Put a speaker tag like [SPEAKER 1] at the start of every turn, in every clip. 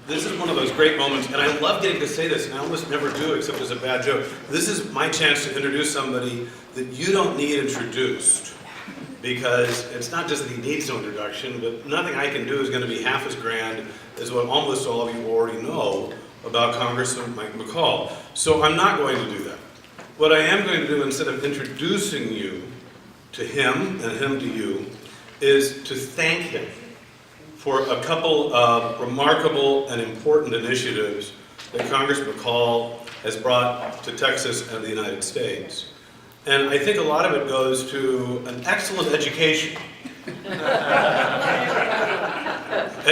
[SPEAKER 1] This is one of those great moments, and I love getting to say this, and I almost never do except as a bad joke. This is my chance to introduce somebody that you don't need introduced, because it's not just that he needs no introduction, but nothing I can do is going to be half as grand as what almost all of you already know about Congressman Mike McCaul. So I'm not going to do that. What I am going to do, instead of introducing you to him and him to you, is to thank him for a couple of remarkable and important initiatives that Congressman McCaul has brought to Texas and the United States. And I think a lot of it goes to an excellent education. And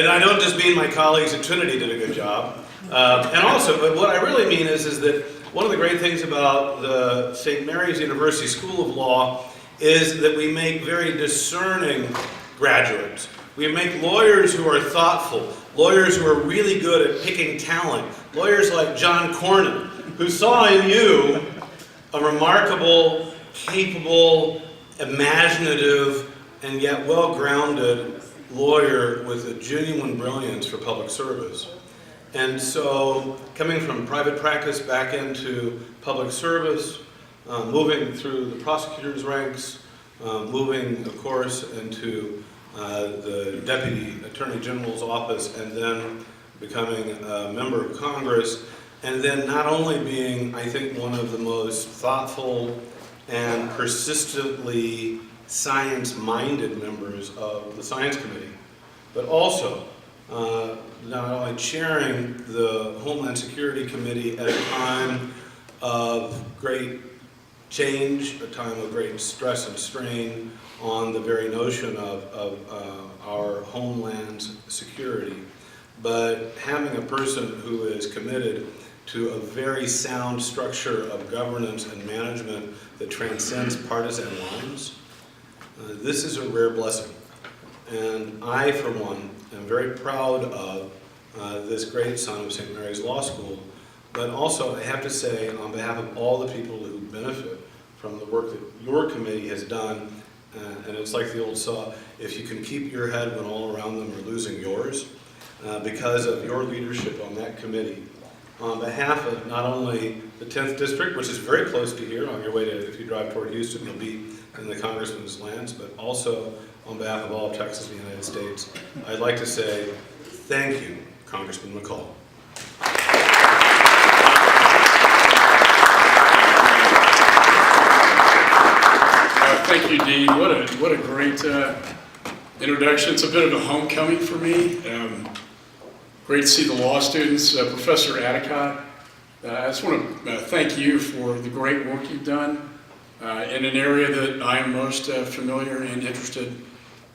[SPEAKER 1] I don't just mean my colleagues at Trinity did a good job. And also, but what I really mean is that one of the great things about the St. Mary's University School of Law is that we make very discerning graduates. We make lawyers who are thoughtful, lawyers who are really good at picking talent, lawyers like John Cornyn, who saw in you a remarkable, capable, imaginative, and yet well-grounded lawyer with a genuine brilliance for public service. And so, coming from private practice back into public service, moving through the prosecutor's ranks, moving, of course, into the Deputy Attorney General's office, and then becoming a member of Congress, and then not only being, I think, one of the most thoughtful and persistently science-minded members of the Science Committee, but also not only chairing the Homeland Security Committee at a time of great change, a time of great stress and strain on the very notion of our homeland's security, but having a person who is committed to a very sound structure of governance and management that transcends partisan lines. This is a rare blessing. And I, for one, am very proud of this great son of St. Mary's Law School, but also I have to say, on behalf of all the people who benefit from the work that your committee has done, and it's like the old saw, if you can keep your head when all around them are losing yours, because of your leadership on that committee, on behalf of not only the 10th District, which is very close to here, on your way to, if you drive toward Houston, you'll be in the Congressman's lands, but also on behalf of all of Texas and the United States, I'd like to say thank you, Congressman McCaul.
[SPEAKER 2] Thank you, Dean. What a great introduction. It's a bit of a homecoming for me. Great to see the law students. Professor Adicott, I just want to thank you for the great work you've done in an area that I am most familiar and interested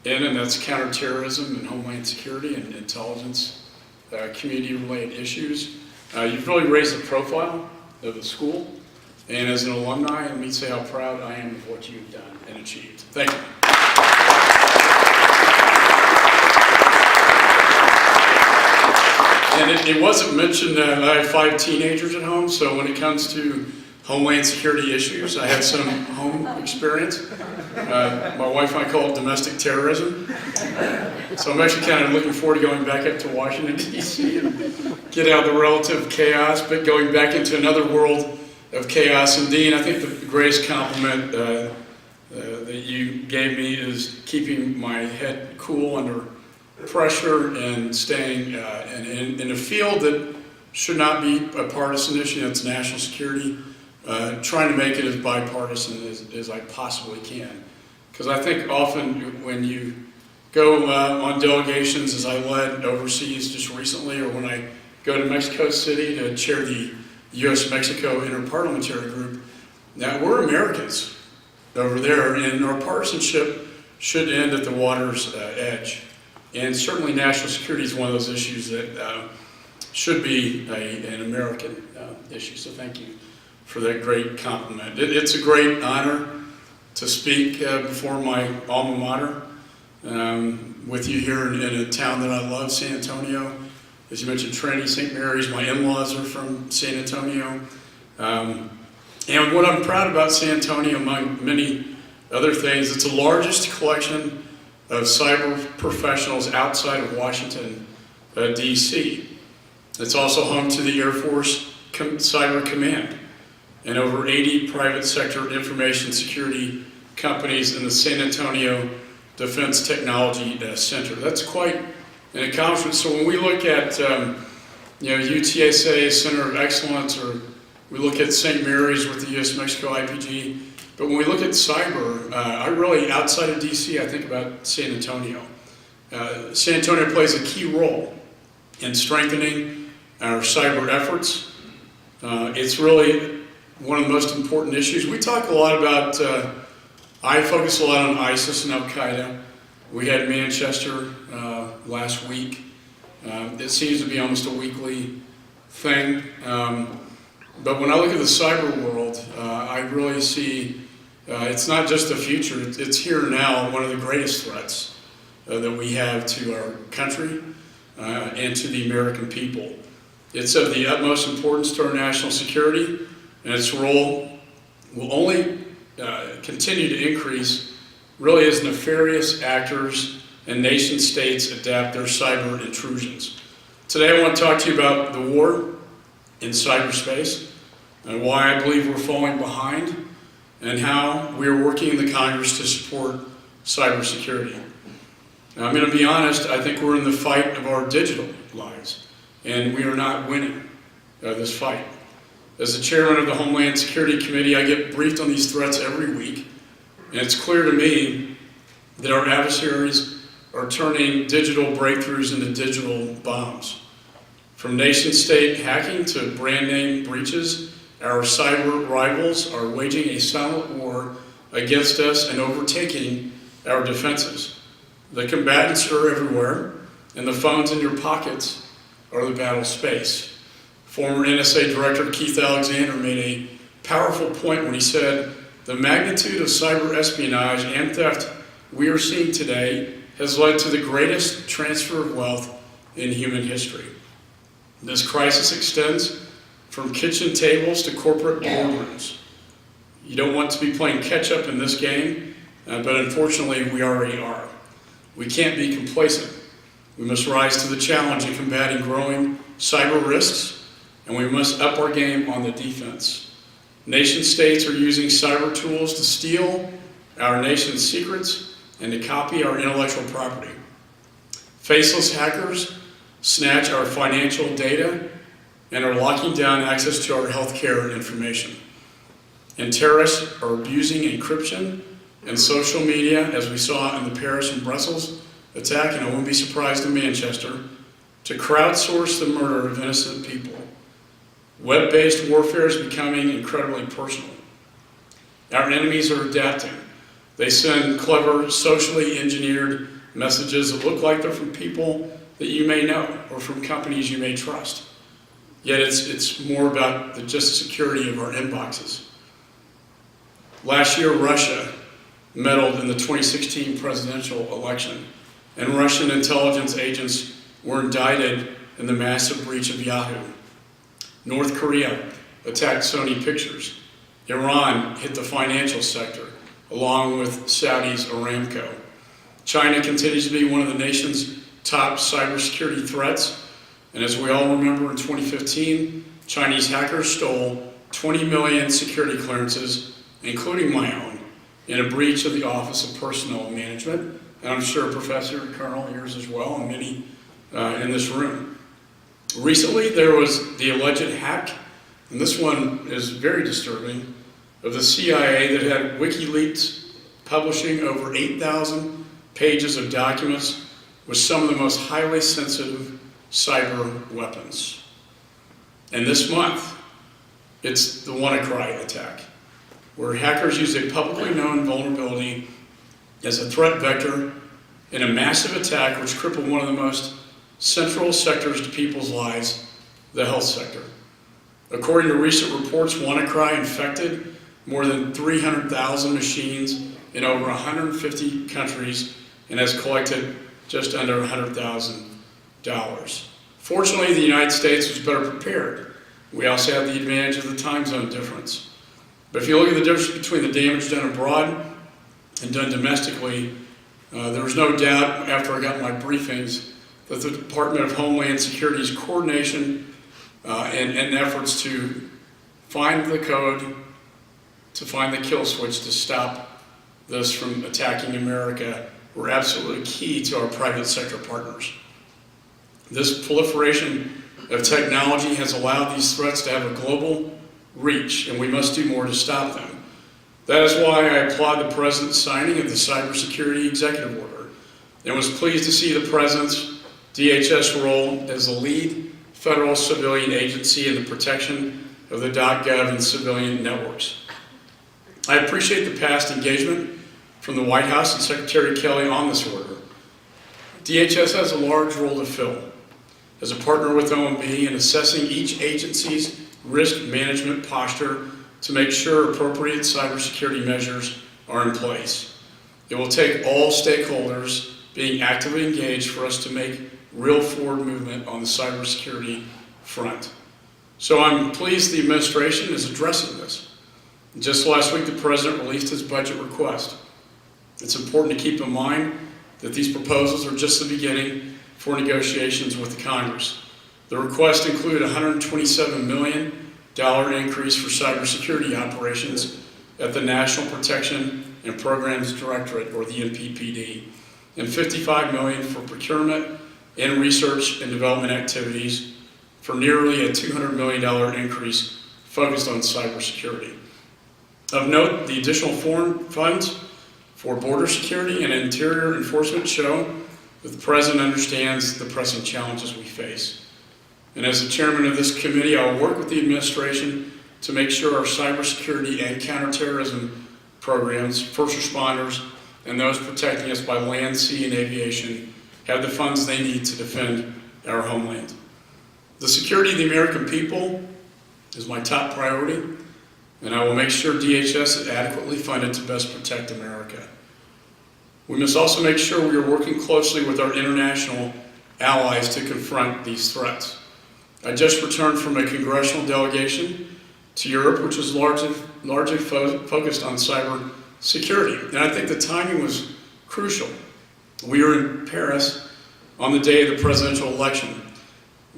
[SPEAKER 2] in, and that's counterterrorism and homeland security and intelligence, community-related issues. You've really raised the profile of the school, and as an alumni, let me say how proud I am of what you've done and achieved. Thank you. And it wasn't mentioned that I have 5 teenagers at home, so when it comes to homeland security issues, I have some home experience. My wife and I call it domestic terrorism. So I'm actually kind of looking forward to going back up to Washington, D.C. and get out of the relative chaos, but going back into another world of chaos. And Dean, I think the greatest compliment that you gave me is keeping my head cool under pressure and staying in a field that should not be a partisan issue. It's national security, trying to make it as bipartisan as I possibly can. Because I think often when you go on delegations, as I led overseas just recently, or when I go to Mexico City to chair the U.S.-Mexico Interparliamentary Group, now we're Americans over there, and our partisanship should end at the water's edge. And certainly national security is one of those issues that should be an American issue. So thank you for that great compliment. It's a great honor to speak before my alma mater with you here in a town that I love, San Antonio. As you mentioned, Trinity, St. Mary's. My in-laws are from San Antonio. And what I'm proud about San Antonio, among many other things, it's the largest collection of cyber professionals outside of Washington, D.C. It's also home to the Air Force Cyber Command and over 80 private sector information security companies in the San Antonio Defense Technology Center. That's quite an accomplishment. So when we look at UTSA Center of Excellence, or we look at St. Mary's with the U.S.-Mexico IPG, but when we look at cyber, I really, outside of DC, I think about San Antonio. San Antonio plays a key role in strengthening our cyber efforts. It's really one of the most important issues. We talk a lot about, I focus a lot on ISIS and Al-Qaeda. We had Manchester last week. It seems to be almost a weekly thing. But when I look at the cyber world, I really see it's not just the future, it's here now, one of the greatest threats that we have to our country and to the American people. It's of the utmost importance to our national security, and its role will only continue to increase really as nefarious actors and nation states adapt their cyber intrusions. Today I want to talk to you about the war in cyberspace and why I believe we're falling behind and how we are working in the Congress to support cybersecurity. Now, I'm going to be honest, I think we're in the fight of our digital lives, and we are not winning this fight. As the chairman of the Homeland Security Committee, I get briefed on these threats every week, and it's clear to me that our adversaries are turning digital breakthroughs into digital bombs. From nation-state hacking to brand name breaches, our cyber rivals are waging a silent war against us and overtaking our defenses. The combatants are everywhere, and the phones in your pockets are the battle space. Former NSA Director Keith Alexander made a powerful point when he said, "The magnitude of cyber espionage and theft we are seeing today has led to the greatest transfer of wealth in human history." This crisis extends from kitchen tables to corporate boardrooms. You don't want to be playing catch-up in this game, but unfortunately we already are. We can't be complacent. We must rise to the challenge of combating growing cyber risks, and we must up our game on the defense. Nation states are using cyber tools to steal our nation's secrets and to copy our intellectual property. Faceless hackers snatch our financial data and are locking down access to our healthcare information. And terrorists are abusing encryption and social media, as we saw in the Paris and Brussels attack, and I wouldn't be surprised in Manchester, to crowdsource the murder of innocent people. Web-based warfare is becoming incredibly personal. Our enemies are adapting. They send clever, socially engineered messages that look like they're from people that you may know or from companies you may trust. Yet it's more about just the security of our inboxes. Last year, Russia meddled in the 2016 presidential election, and Russian intelligence agents were indicted in the massive breach of Yahoo. North Korea attacked Sony Pictures. Iran hit the financial sector, along with Saudi's Aramco. China continues to be one of the nation's top cybersecurity threats, and as we all remember, in 2015, Chinese hackers stole 20 million security clearances, including my own, in a breach of the Office of Personnel Management, and I'm sure Professor Colonel, yours as well, and many in this room. Recently, there was the alleged hack, and this one is very disturbing, of the CIA that had WikiLeaks publishing over 8,000 pages of documents with some of the most highly sensitive cyber weapons. And this month, it's the WannaCry attack, where hackers use a publicly known vulnerability as a threat vector in a massive attack which crippled one of the most central sectors to people's lives, the health sector. According to recent reports, WannaCry infected more than 300,000 machines in over 150 countries and has collected just under $100,000. Fortunately, the United States was better prepared. We also have the advantage of the time zone difference. But if you look at the difference between the damage done abroad and done domestically, there was no doubt after I got my briefings that the Department of Homeland Security's coordination and efforts to find the code, to find the kill switch to stop this from attacking America were absolutely key to our private sector partners. This proliferation of technology has allowed these threats to have a global reach, and we must do more to stop them. That is why I applaud the President's signing of the Cybersecurity Executive Order and was pleased to see the President's DHS role as the lead federal civilian agency in the protection of the .gov and civilian networks. I appreciate the past engagement from the White House and Secretary Kelly on this order. DHS has a large role to fill as a partner with OMB in assessing each agency's risk management posture to make sure appropriate cybersecurity measures are in place. It will take all stakeholders being actively engaged for us to make real forward movement on the cybersecurity front. So I'm pleased the administration is addressing this. Just last week, the President released his budget request. It's important to keep in mind that these proposals are just the beginning for negotiations with the Congress. The request include a $127 million increase for cybersecurity operations at the National Protection and Programs Directorate, or the NPPD, and $55 million for procurement and research and development activities for nearly a $200 million increase focused on cybersecurity. Of note, the additional foreign funds for border security and interior enforcement show that the President understands the pressing challenges we face. And as the chairman of this committee, I will work with the administration to make sure our cybersecurity and counterterrorism programs, first responders, and those protecting us by land, sea, and aviation have the funds they need to defend our homeland. The security of the American people is my top priority, and I will make sure DHS is adequately funded to best protect America. We must also make sure we are working closely with our international allies to confront these threats. I just returned from a congressional delegation to Europe, which was largely focused on cyber security, and I think the timing was crucial. We were in Paris on the day of the presidential election,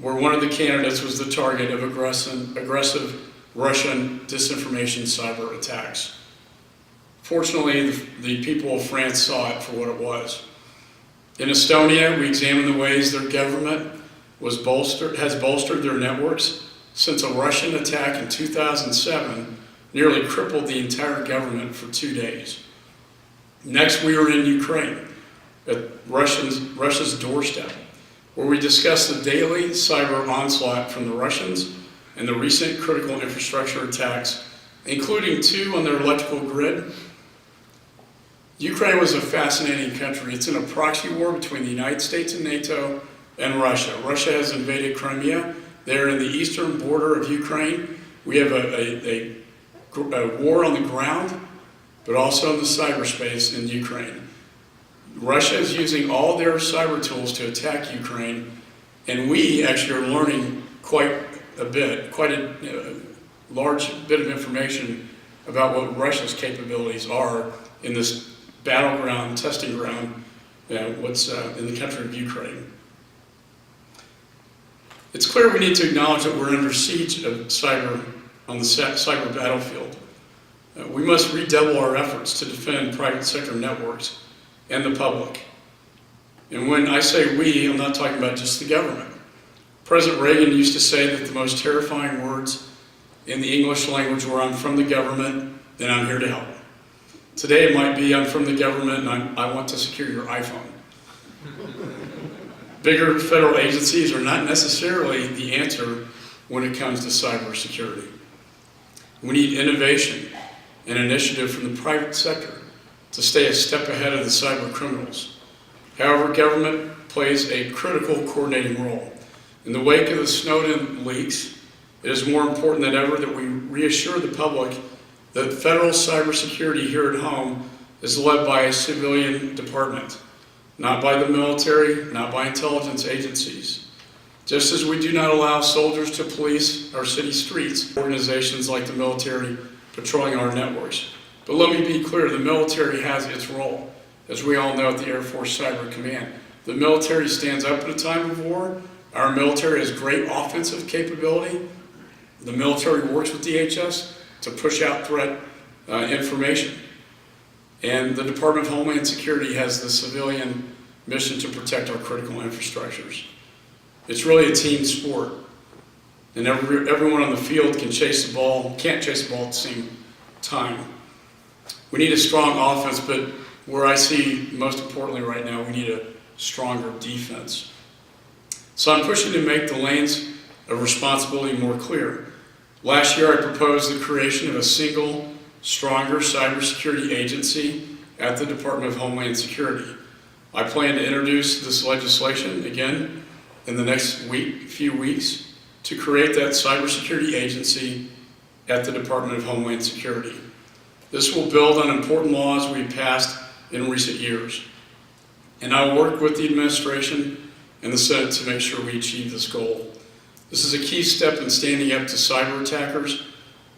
[SPEAKER 2] where one of the candidates was the target of aggressive Russian disinformation cyber attacks. Fortunately, the people of France saw it for what it was. In Estonia, we examined the ways their government has bolstered their networks since a Russian attack in 2007 nearly crippled the entire government for 2 days. Next, we were in Ukraine, at Russia's doorstep, where we discussed the daily cyber onslaught from the Russians and the recent critical infrastructure attacks, including 2 on their electrical grid. Ukraine was a fascinating country. It's in a proxy war between the United States and NATO and Russia. Russia has invaded Crimea. They're in the eastern border of Ukraine. We have a war on the ground, but also in the cyberspace in Ukraine. Russia is using all their cyber tools to attack Ukraine, and we actually are learning quite a large bit of information about what Russia's capabilities are in this battleground, testing ground, what's in the country of Ukraine. It's clear we need to acknowledge that we're under siege of cyber on the cyber battlefield. We must redouble our efforts to defend private sector networks and the public. And when I say we, I'm not talking about just the government. President Reagan used to say that the most terrifying words in the English language were, "I'm from the government, and I'm here to help." Today it might be, "I'm from the government, and I want to secure your iPhone." Bigger federal agencies are not necessarily the answer when it comes to cybersecurity. We need innovation and initiative from the private sector to stay a step ahead of the cyber criminals. However, government plays a critical coordinating role. In the wake of the Snowden leaks, it is more important than ever that we reassure the public that federal cybersecurity here at home is led by a civilian department, not by the military, not by intelligence agencies. Just as we do not allow soldiers to police our city streets, organizations like the military patrolling our networks. But let me be clear, the military has its role. As we all know at the Air Force Cyber Command, the military stands up at a time of war, Our military has great offensive capability. The military works with DHS to push out threat information. And the Department of Homeland Security has the civilian mission to protect our critical infrastructures. It's really a team sport. And everyone on the field can't chase the ball at the same time. We need a strong offense, but where I see most importantly right now, we need a stronger defense. So I'm pushing to make the lanes of responsibility more clear. Last year I proposed the creation of a single, stronger cybersecurity agency at the Department of Homeland Security. I plan to introduce this legislation again in the next few weeks to create that cybersecurity agency at the Department of Homeland Security. This will build on important laws we've passed in recent years. And I will work with the administration and the Senate to make sure we achieve this goal. This is a key step in standing up to cyber attackers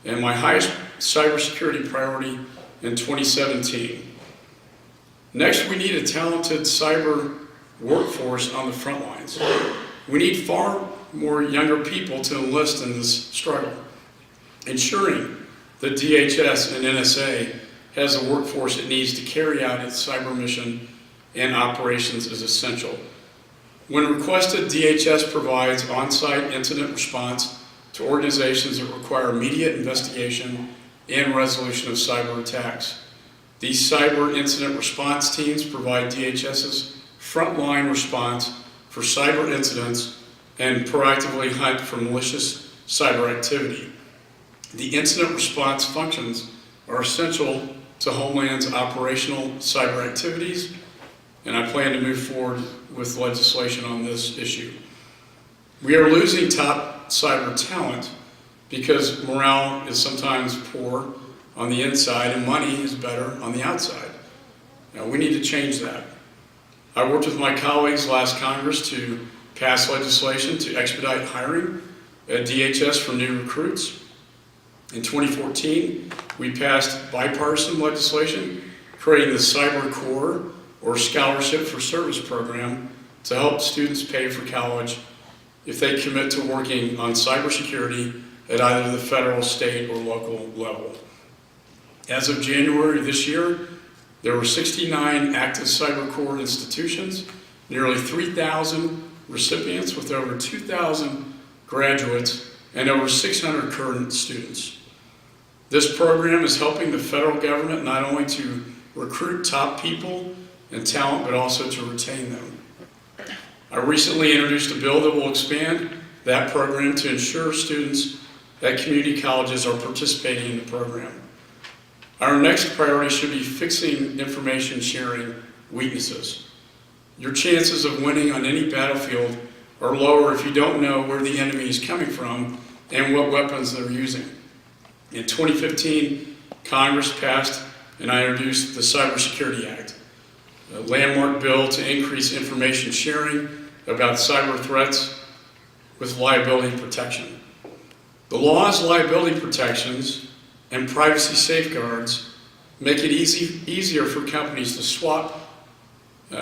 [SPEAKER 2] and my highest cybersecurity priority in 2017. Next, we need a talented cyber workforce on the front lines. We need far more younger people to enlist in this struggle. Ensuring that DHS and NSA has the workforce it needs to carry out its cyber mission and operations is essential. When requested, DHS provides on-site incident response to organizations that require immediate investigation and resolution of cyber attacks. These cyber incident response teams provide DHS's frontline response for cyber incidents and proactively hunt for malicious cyber activity. The incident response functions are essential to Homeland's operational cyber activities, and I plan to move forward with legislation on this issue. We are losing top cyber talent because morale is sometimes poor on the inside and money is better on the outside. Now, we need to change that. I worked with my colleagues last Congress to pass legislation to expedite hiring at DHS for new recruits. In 2014, we passed bipartisan legislation creating the Cyber Corps, or Scholarship for Service program, to help students pay for college if they commit to working on cybersecurity at either the federal, state, or local level. As of January this year, there were 69 active Cyber Corps institutions, nearly 3,000 recipients with over 2,000 graduates, and over 600 current students. This program is helping the federal government not only to recruit top people and talent, but also to retain them. I recently introduced a bill that will expand that program to ensure students at community colleges are participating in the program. Our next priority should be fixing information sharing weaknesses. Your chances of winning on any battlefield are lower if you don't know where the enemy is coming from and what weapons they're using. In 2015, Congress passed and I introduced the Cybersecurity Act, a landmark bill to increase information sharing about cyber threats with liability protection. The law's liability protections and privacy safeguards make it easier for companies to swap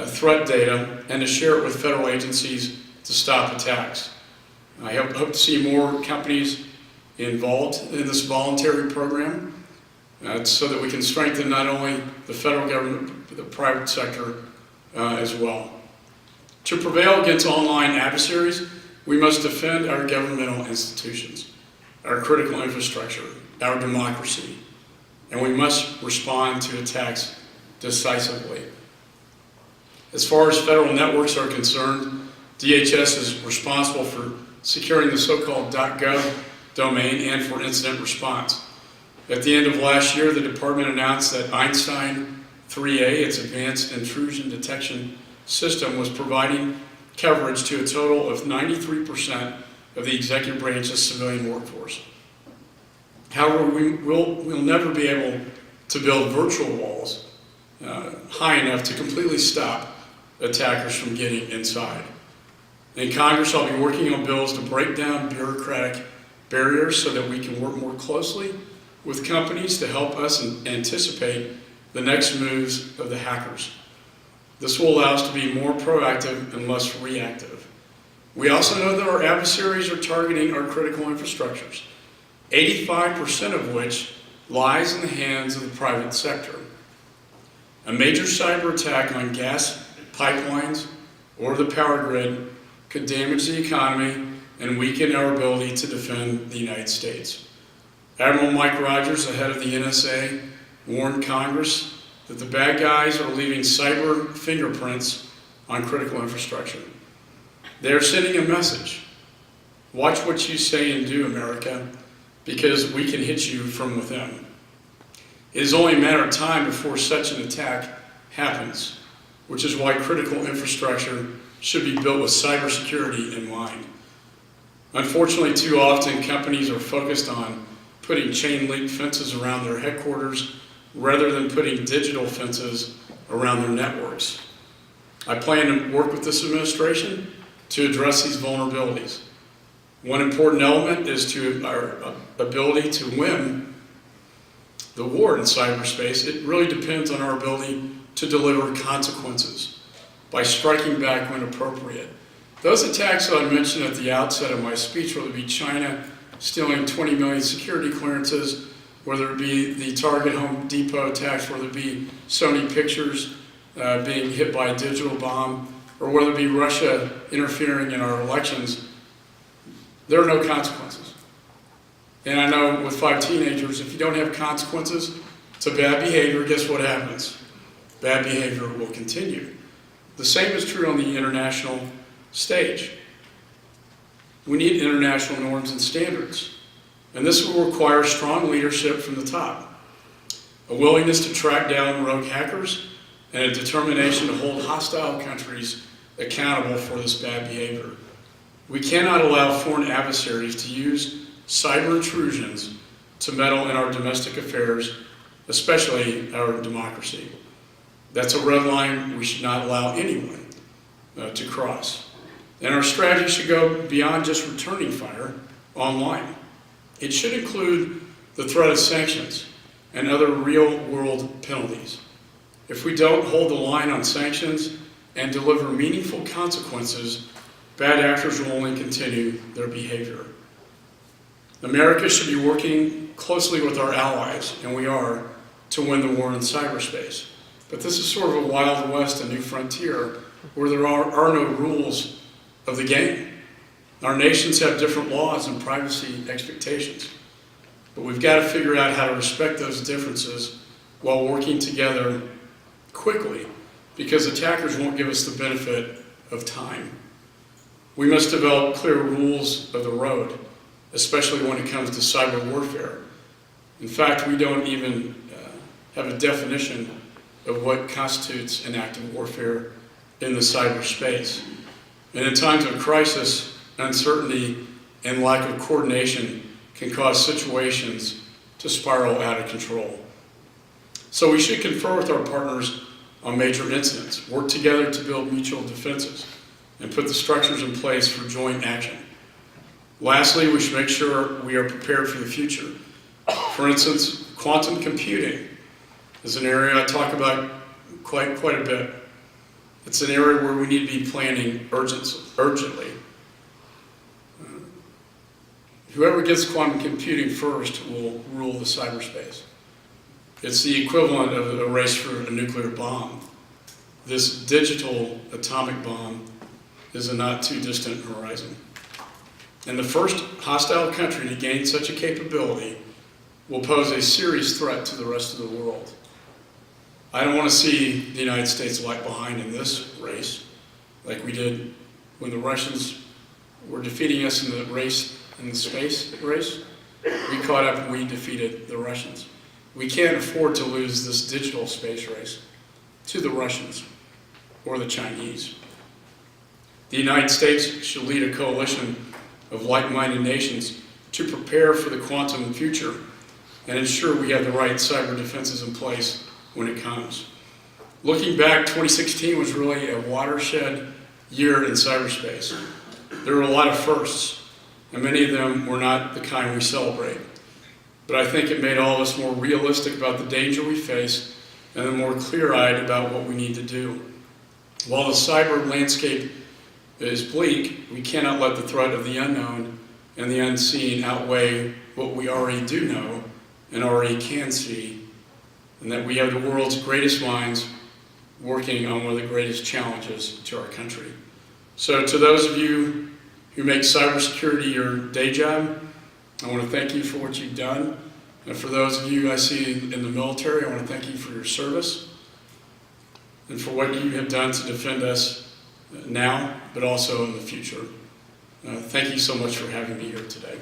[SPEAKER 2] threat data and to share it with federal agencies to stop attacks. I hope to see more companies involved in this voluntary program so that we can strengthen not only the federal government, but the private sector as well. To prevail against online adversaries, we must defend our governmental institutions, our critical infrastructure, our democracy, and we must respond to attacks decisively. As far as federal networks are concerned, DHS is responsible for securing the so-called .gov domain and for incident response. At the end of last year, the department announced that Einstein 3A, its advanced intrusion detection system, was providing coverage to a total of 93% of the executive branch's civilian workforce. However, we'll never be able to build virtual walls high enough to completely stop attackers from getting inside. In Congress, I'll be working on bills to break down bureaucratic barriers so that we can work more closely with companies to help us anticipate the next moves of the hackers. This will allow us to be more proactive and less reactive. We also know that our adversaries are targeting our critical infrastructures, 85% of which lies in the hands of the private sector. A major cyber attack on gas pipelines or the power grid could damage the economy and weaken our ability to defend the United States. Admiral Mike Rogers, the head of the NSA, warned Congress that the bad guys are leaving cyber fingerprints on critical infrastructure. They are sending a message. Watch what you say and do, America, because we can hit you from within. It is only a matter of time before such an attack happens, which is why critical infrastructure should be built with cybersecurity in mind. Unfortunately, too often companies are focused on putting chain link fences around their headquarters rather than putting digital fences around their networks. I plan to work with this administration to address these vulnerabilities. One important element is to our ability to win the war in cyberspace. It really depends on our ability to deliver consequences by striking back when appropriate. Those attacks that I mentioned at the outset of my speech, whether it be China stealing 20 million security clearances, whether it be the Target Home Depot attacks, whether it be Sony Pictures being hit by a digital bomb, or whether it be Russia interfering in our elections, there are no consequences. And I know with 5 teenagers, if you don't have consequences to bad behavior, guess what happens? Bad behavior will continue. The same is true on the international stage. We need international norms and standards. And this will require strong leadership from the top, a willingness to track down rogue hackers, and a determination to hold hostile countries accountable for this bad behavior. We cannot allow foreign adversaries to use cyber intrusions to meddle in our domestic affairs, especially our democracy. That's a red line we should not allow anyone to cross. And our strategy should go beyond just returning fire online. It should include the threat of sanctions and other real-world penalties. If we don't hold the line on sanctions and deliver meaningful consequences, bad actors will only continue their behavior. America should be working closely with our allies, and we are, to win the war in cyberspace. But this is sort of a Wild West, a new frontier, where there are no rules of the game. Our nations have different laws and privacy expectations, but we've got to figure out how to respect those differences while working together quickly, because attackers won't give us the benefit of time. We must develop clear rules of the road, especially when it comes to cyber warfare. In fact, we don't even have a definition of what constitutes an act of warfare in the cyberspace. And in times of crisis, uncertainty and lack of coordination can cause situations to spiral out of control. So we should confer with our partners on major incidents, work together to build mutual defenses, and put the structures in place for joint action. Lastly, we should make sure we are prepared for the future. For instance, quantum computing is an area I talk about quite a bit. It's an area where we need to be planning urgently. Whoever gets quantum computing first will rule the cyberspace. It's the equivalent of a race for a nuclear bomb. This digital atomic bomb is a not too distant horizon. And the first hostile country to gain such a capability will pose a serious threat to the rest of the world. I don't want to see the United States lag behind in this race, like we did when the Russians were defeating us in the space race. We caught up and we defeated the Russians. We can't afford to lose this digital space race to the Russians or the Chinese. The United States should lead a coalition of like-minded nations to prepare for the quantum future and ensure we have the right cyber defenses in place when it comes. Looking back, 2016 was really a watershed year in cyberspace. There were a lot of firsts, and many of them were not the kind we celebrate. But I think it made all of us more realistic about the danger we face and more clear-eyed about what we need to do. While the cyber landscape is bleak, we cannot let the threat of the unknown and the unseen outweigh what we already do know and already can see, and that we have the world's greatest minds working on one of the greatest challenges to our country. So to those of you who make cybersecurity your day job, I want to thank you for what you've done. And for those of you I see in the military, I want to thank you for your service and for what you have done to defend us now, but also in the future. Thank you so much for having me here today.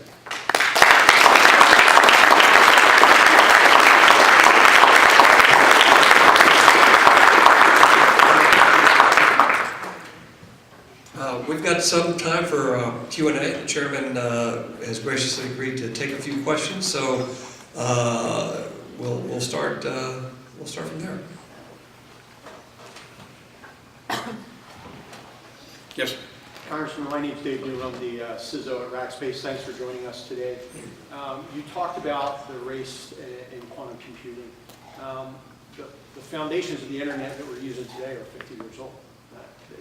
[SPEAKER 3] We've got some time for Q&A. The chairman has graciously agreed to take a few questions, so we'll start from there.
[SPEAKER 2] Yes.
[SPEAKER 4] Congressman, my name is Dave New. I'm the CISO at Rackspace. Thanks for joining us today. You talked about the race in quantum computing. The foundations of the internet that we're using today are 50 years old.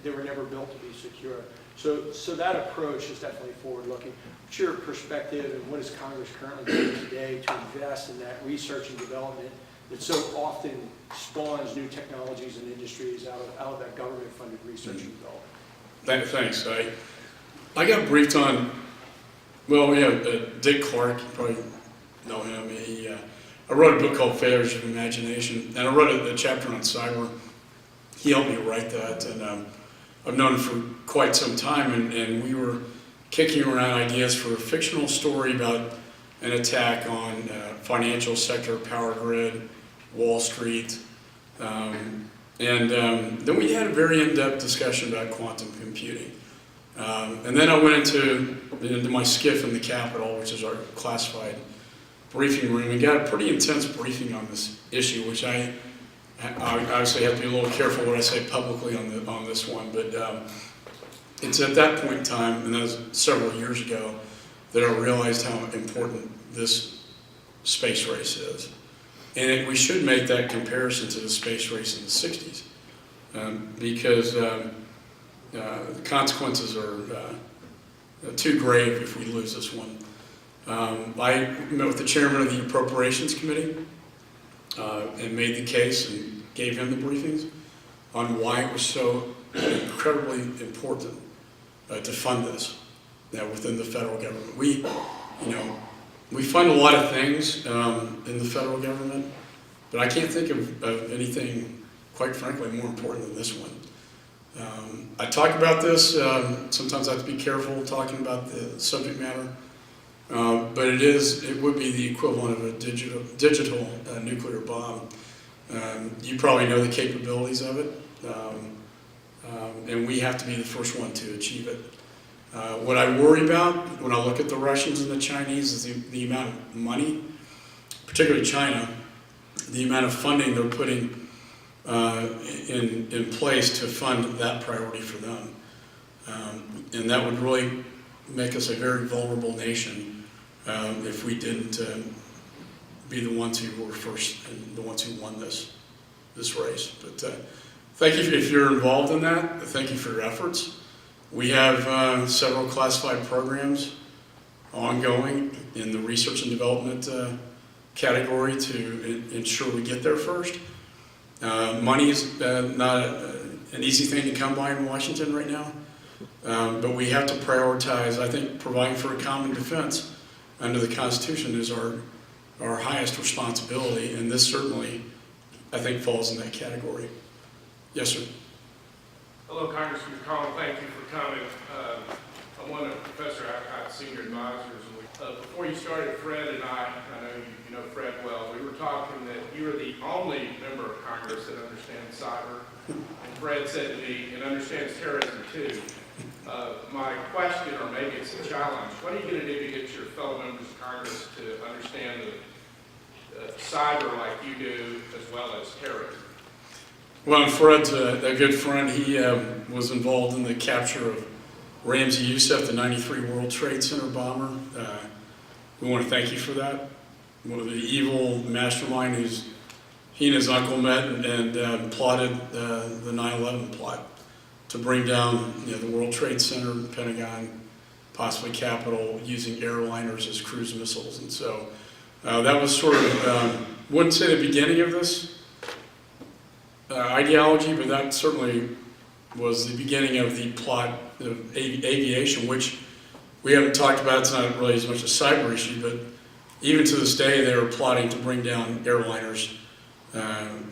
[SPEAKER 4] They were never built to be secure. So that approach is definitely forward-looking. What's your perspective, and what is Congress currently doing today to invest in that research and development that so often spawns new technologies and industries out of that government-funded research and development?
[SPEAKER 2] Thanks. I got briefed on, well, Dick Clark, you probably know him. I wrote a book called Failures of Imagination, and I wrote a chapter on cyber. He helped me write that, and I've known him for quite some time, and we were kicking around ideas for a fictional story about an attack on financial sector, power grid, Wall Street, and then we had a very in-depth discussion about quantum computing. And then I went into my SCIF in the Capitol, which is our classified briefing room, and got a pretty intense briefing on this issue, which I obviously have to be a little careful what I say publicly on this one, but it's at that point in time, and that was several years ago, that I realized how important this space race is. And we should make that comparison to the space race in the 60s, because the consequences are too grave if we lose this one. I met with the chairman of the Appropriations Committee and made the case and gave him the briefings on why it was so incredibly important to fund this within the federal government. We fund a lot of things in the federal government, but I can't think of anything, quite frankly, more important than this one. I talk about this, sometimes I have to be careful talking about the subject matter, but it would be the equivalent of a digital nuclear bomb. You probably know the capabilities of it, and we have to be the first one to achieve it. What I worry about when I look at the Russians and the Chinese is the amount of money, particularly China, the amount of funding they're putting in place to fund that priority for them. And that would really make us a very vulnerable nation if we didn't be the ones who were first and the ones who won this race. But thank you if you're involved in that. Thank you for your efforts. We have several classified programs ongoing in the research and development category to ensure we get there first. Money is not an easy thing to come by in Washington right now, but we have to prioritize. I think providing for a common defense under the Constitution is our highest responsibility, and this certainly, I think, falls in that category. Yes, sir.
[SPEAKER 5] Hello, Congressman Collin. Thank you for coming. I'm one of Professor Apcott's senior advisors. Before you started, Fred and I know you know Fred well, we were talking that you are the only member of Congress that understands cyber. And Fred said to me, and understands terrorism too. My question, or maybe it's a challenge, what are you going to do to get your fellow members of Congress to understand cyber like you do, as well as terrorism?
[SPEAKER 2] Well, Fred's a good friend. He was involved in the capture of Ramzi Youssef, the '93 World Trade Center bomber. We want to thank you for that. One of the evil mastermind he and his uncle met and plotted the 9/11 plot to bring down, the World Trade Center, Pentagon, possibly Capitol, using airliners as cruise missiles. And so that was sort of, wouldn't say the beginning of this ideology, but that certainly was the beginning of the plot of aviation, which we haven't talked about. It's not really as much a cyber issue, but even to this day, they are plotting to bring down airliners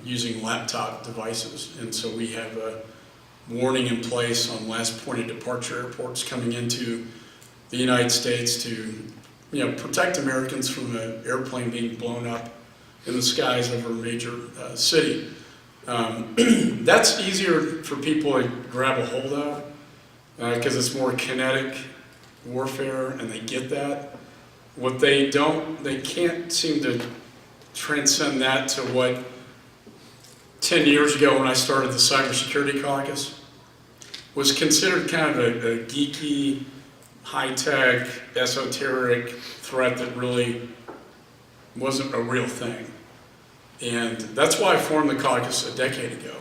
[SPEAKER 2] using laptop devices. And so we have a warning in place on last point of departure airports coming into the United States to, protect Americans from an airplane being blown up in the skies over a major city. That's easier for people to grab a hold of because it's more kinetic warfare, and they get that. What they can't seem to transcend that to what 10 years ago when I started the Cybersecurity Caucus was considered kind of a geeky, high-tech, esoteric threat that really wasn't a real thing. And that's why I formed the caucus a decade ago.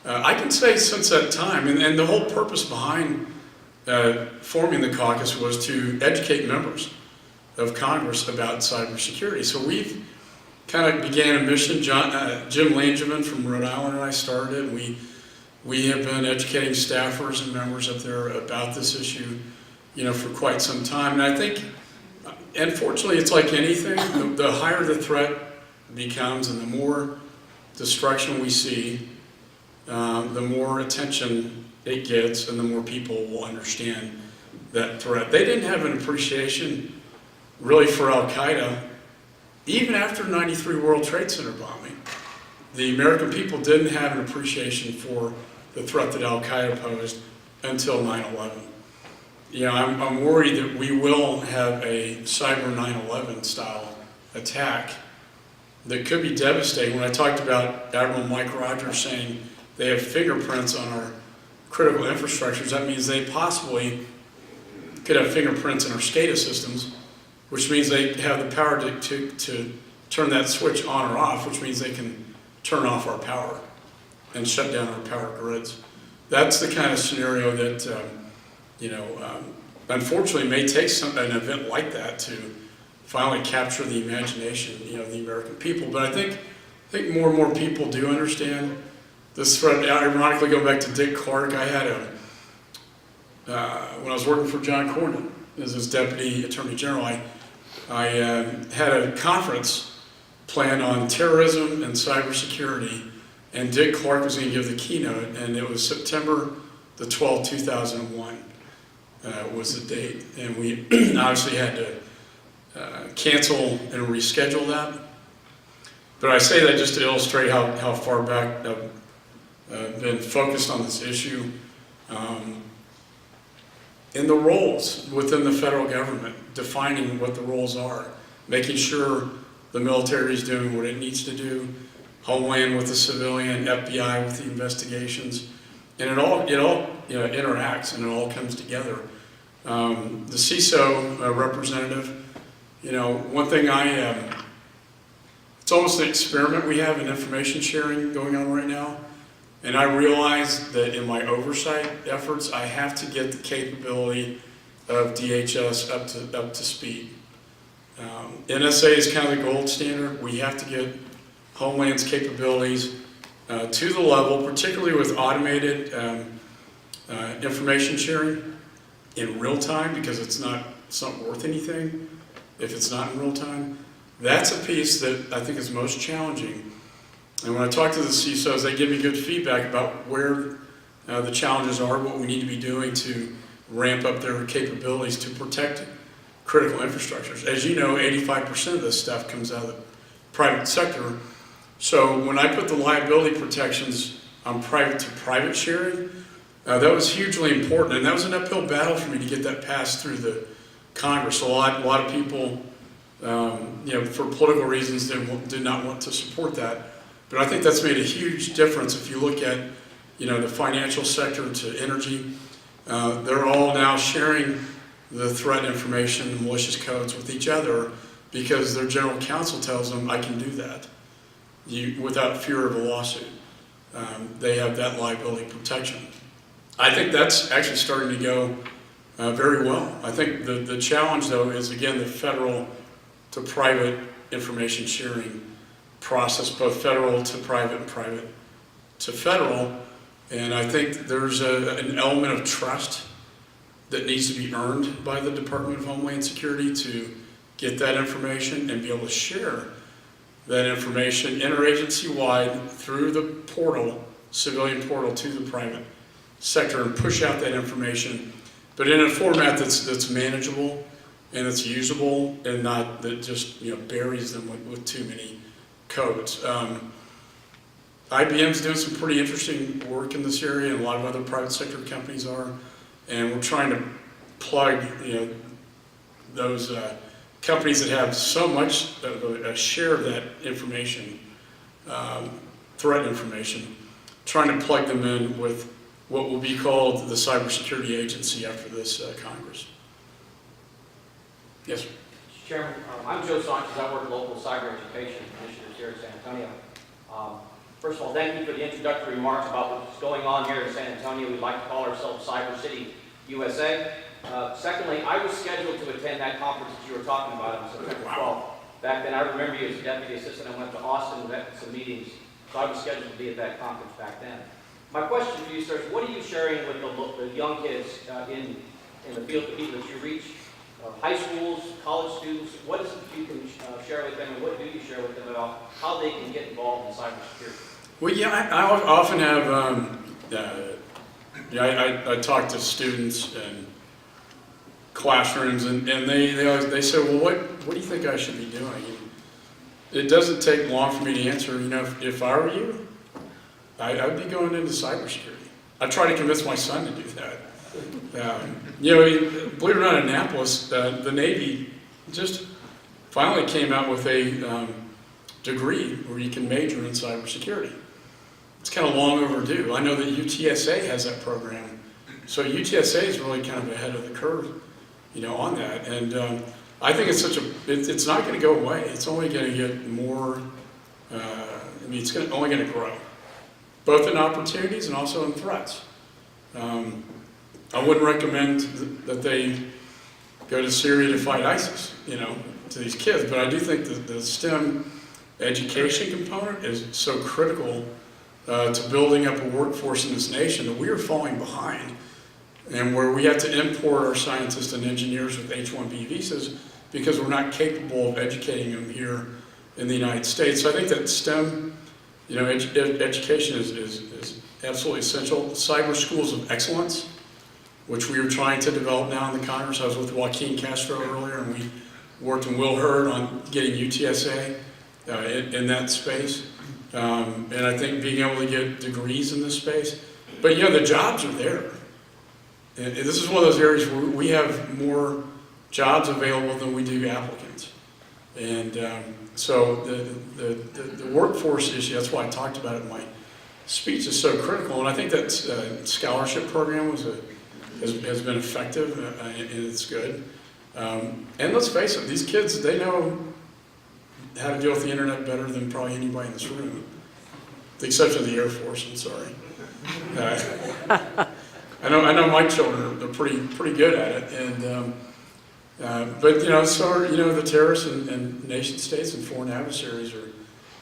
[SPEAKER 2] I can say since that time, and the whole purpose behind forming the caucus was to educate members of Congress about cybersecurity. So we've kind of began a mission. Jim Langevin from Rhode Island and I started it. We have been educating staffers and members up there about this issue, for quite some time. And I think, unfortunately, it's like anything, the higher the threat becomes and the more destruction we see, the more attention it gets and the more people will understand that threat. They didn't have an appreciation really for Al-Qaeda even after 93 World Trade Center bombing. The American people didn't have an appreciation for the threat that Al-Qaeda posed until 9/11. I'm worried that we will have a cyber 9/11 style attack that could be devastating. When I talked about Admiral Mike Rogers saying they have fingerprints on our critical infrastructures, that means they possibly could have fingerprints in our SCADA systems, which means they have the power to turn that switch on or off, which means they can turn off our power and shut down our power grids. That's the kind of scenario that, unfortunately may take an event like that to finally capture the imagination, of the American people. But I think more and more people do understand this threat. Ironically, going back to Dick Clark, I had when I was working for John Cornyn as his Deputy Attorney General, I had a conference planned on terrorism and cybersecurity, and Dick Clark was going to give the keynote, and it was September the 12th, 2001 was the date, and we obviously had to cancel and reschedule that. But I say that just to illustrate how far back I've been focused on this issue. In the roles within the federal government, defining what the roles are, making sure the military is doing what it needs to do, Homeland with the civilian, FBI with the investigations, and it all interacts and it all comes together. The CISO representative, one thing it's almost an experiment we have in information sharing going on right now. And I realize that in my oversight efforts, I have to get the capability of DHS up to speed. NSA is kind of the gold standard. We have to get Homeland's capabilities to the level, particularly with automated information sharing in real time, because it's not worth anything if it's not in real time. That's a piece that I think is most challenging. And when I talk to the CISOs, they give me good feedback about where the challenges are, what we need to be doing to ramp up their capabilities to protect critical infrastructures. As you know, 85% of this stuff comes out of the private sector. So when I put the liability protections on private-to-private sharing, that was hugely important, and that was an uphill battle for me to get that passed through the Congress. A lot of people, for political reasons, did not want to support that. But I think that's made a huge difference if you look at, the financial sector to energy. They're all now sharing the threat information, the malicious codes with each other because their general counsel tells them, I can do that without fear of a lawsuit. They have that liability protection. I think that's actually starting to go very well. I think the challenge, though, is, again, the federal to private information sharing process, both federal to private and private to federal. And I think there's an element of trust that needs to be earned by the Department of Homeland Security to get that information and be able to share that information interagency-wide through the portal, civilian portal, to the private sector and push out that information, but in a format that's manageable and that's usable and not that just buries them with too many codes. IBM's doing some pretty interesting work in this area, and a lot of other private sector companies are, and we're trying to plug those companies that have so much of a share of that information, threat information, trying to plug them in with what will be called the Cybersecurity Agency after this Congress. Yes, sir.
[SPEAKER 6] Mr. Chairman, I'm Joe Sanchez. I work local cyber education initiatives here in San Antonio. First of all, thank you for the introductory remarks about what's going on here in San Antonio. We like to call ourselves Cyber City, USA. Secondly, I was scheduled to attend that conference that you were talking about on September 12th. Back then, I remember you as a deputy assistant. I went to Austin and met some meetings, so I was scheduled to be at that conference back then. My question for you, sir, is what are you sharing with the young kids in the field, the people that you reach? High schools, college students, what is it you can share with them, and what do you share with them about how they can get involved in cybersecurity?
[SPEAKER 2] Well, yeah, I often have, I talk to students and classrooms, and they say, well, what do you think I should be doing? And it doesn't take long for me to answer. If I were you, I'd be going into cybersecurity. I try to convince my son to do that. Believe it or not, in Annapolis, the Navy just finally came out with a degree where you can major in cybersecurity. It's kind of long overdue. I know that UTSA has that program, so UTSA is really kind of ahead of the curve, on that. And I think it's it's not going to go away. It's only going to get more. It's only going to grow, both in opportunities and also in threats. I wouldn't recommend that they go to Syria to fight ISIS, to these kids, but I do think that the STEM education component is so critical to building up a workforce in this nation that we are falling behind, and where we have to import our scientists and engineers with H-1B visas because we're not capable of educating them here in the United States. So I think that STEM, education is absolutely essential. Cyber schools of excellence, which we are trying to develop now in the Congress. I was with Joaquin Castro earlier, and we worked with Will Hurd on getting UTSA in that space. And I think being able to get degrees in this space. But the jobs are there. And this is one of those areas where we have more jobs available than we do applicants. And so the workforce issue, that's why I talked about it in my speech, is so critical. And I think that scholarship program has been effective, and it's good. And let's face it, these kids, they know how to deal with the internet better than probably anybody in this room, with the exception of the Air Force. I'm sorry. I know my children are pretty good at it, and but so are the terrorists and nation states and foreign adversaries are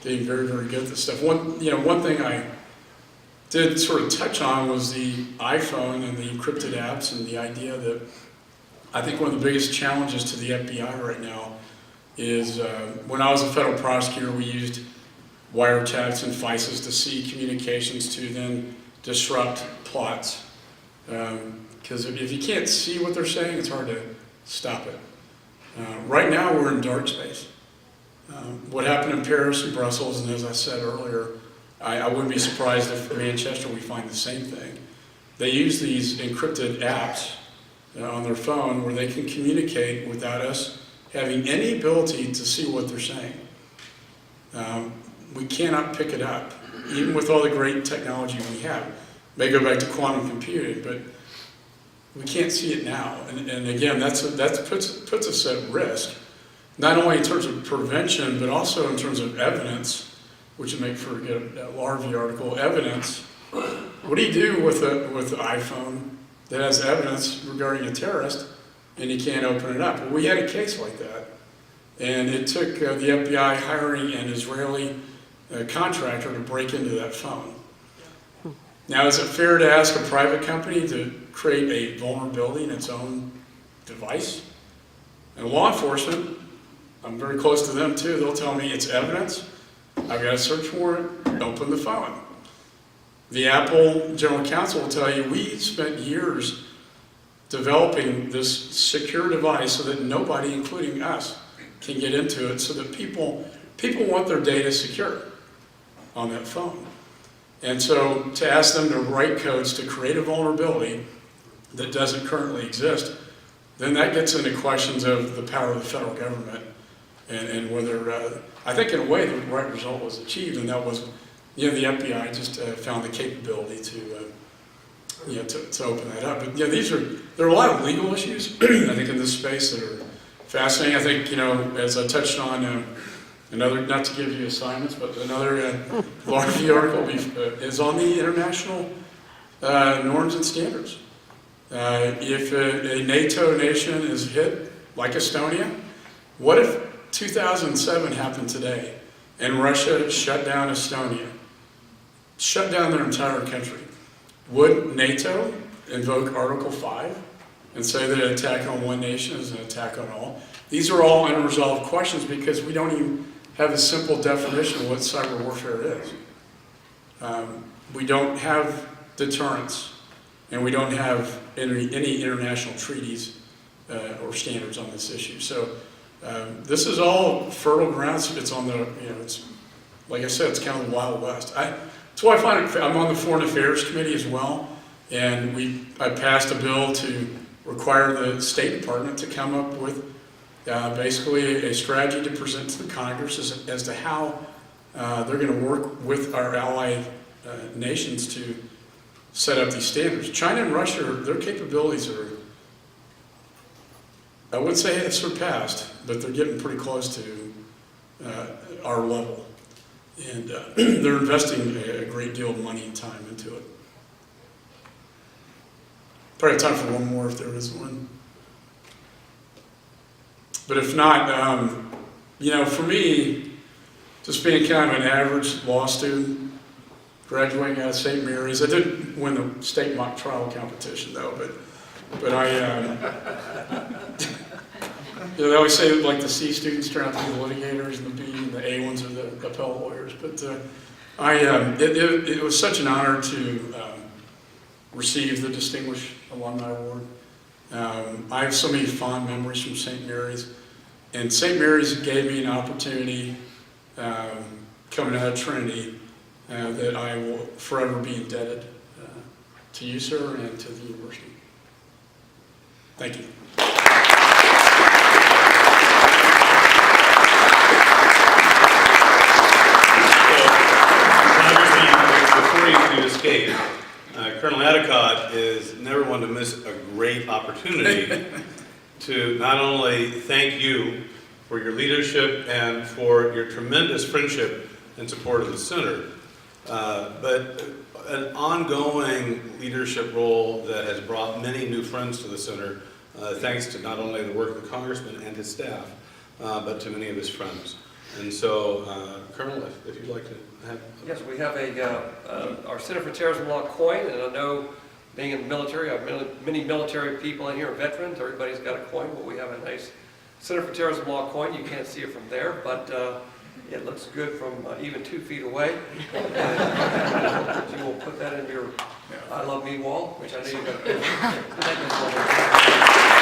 [SPEAKER 2] getting very, very good at this stuff. One thing I did sort of touch on was the iPhone and the encrypted apps, and the idea that I think one of the biggest challenges to the FBI right now is when I was a federal prosecutor, we used wiretaps and FISAs to see communications to then disrupt plots. Because if you can't see what they're saying, it's hard to stop it. Right now, we're in dark space. What happened in Paris and Brussels, and as I said earlier, I wouldn't be surprised if in Manchester we find the same thing. They use these encrypted apps on their phone where they can communicate without us having any ability to see what they're saying. We cannot pick it up, even with all the great technology we have. May go back to quantum computing, but we can't see it now. And again, that puts us at risk, not only in terms of prevention, but also in terms of evidence, which would make for a Larvey article, evidence What do you do with an iPhone that has evidence regarding a terrorist and you can't open it up? Well, we had a case like that, and it took the FBI hiring an Israeli contractor to break into that phone. Now, is it fair to ask a private company to create a vulnerability in its own device? And law enforcement, I'm very close to them too, they'll tell me it's evidence, I've got a search warrant, open the phone. The Apple General Counsel will tell you, we spent years developing this secure device so that nobody, including us, can get into it, so that people want their data secure on that phone. And so to ask them to write codes to create a vulnerability that doesn't currently exist, then that gets into questions of the power of the federal government and whether, I think in a way the right result was achieved, and that was, the FBI just found the capability to open that up. But there are a lot of legal issues, I think, in this space that are fascinating. I think, as I touched on, another, not to give you assignments, but another law review article is on the international norms and standards. If a NATO nation is hit, like Estonia, what if 2007 happened today and Russia shut down Estonia, shut down their entire country? Would NATO invoke Article 5 and say that an attack on one nation is an attack on all? These are all unresolved questions because we don't even have a simple definition of what cyber warfare is. We don't have deterrence, and we don't have any international treaties or standards on this issue. So this is all fertile ground. It's on the, it's, like I said, it's kind of the Wild West. That's why I find it, I'm on the Foreign Affairs Committee as well, and I passed a bill to require the State Department to come up with basically a strategy to present to the Congress as to how they're going to work with our ally nations to set up these standards. China and Russia, their capabilities are, I wouldn't say it's surpassed, but they're getting pretty close to our level. And they're investing a great deal of money and time into it. Probably have time for one more if there is one. But if not, for me, just being kind of an average law student, graduating out of St. Mary's, I did win the state mock trial competition though, but they always say like the C students turn out to be the litigators and the B and the A ones are the appellate lawyers. But it was such an honor to receive the Distinguished Alumni Award. I have so many fond memories from St. Mary's, and St. Mary's gave me an opportunity coming out of Trinity that I will forever be indebted to you, sir, and to the university. Thank you.
[SPEAKER 1] Before you escape, Colonel Adicott is never one to miss a great opportunity to not only thank you for your leadership and for your tremendous friendship and support of the Center, but an ongoing leadership role that has brought many new friends to the Center, thanks to not only the work of the Congressman and his staff, but to many of his friends. And so, Colonel, if you'd like to have...
[SPEAKER 3] Yes, we have our Center for Terrorism Law coin, and I know being in the military, I have many military people in here, veterans, everybody's got a coin, but we have a nice Center for Terrorism Law coin. You can't see it from there, but it looks good from even 2 feet away. And you will put that in your I Love Me wall, which I know you've got a picture. Thank you so much.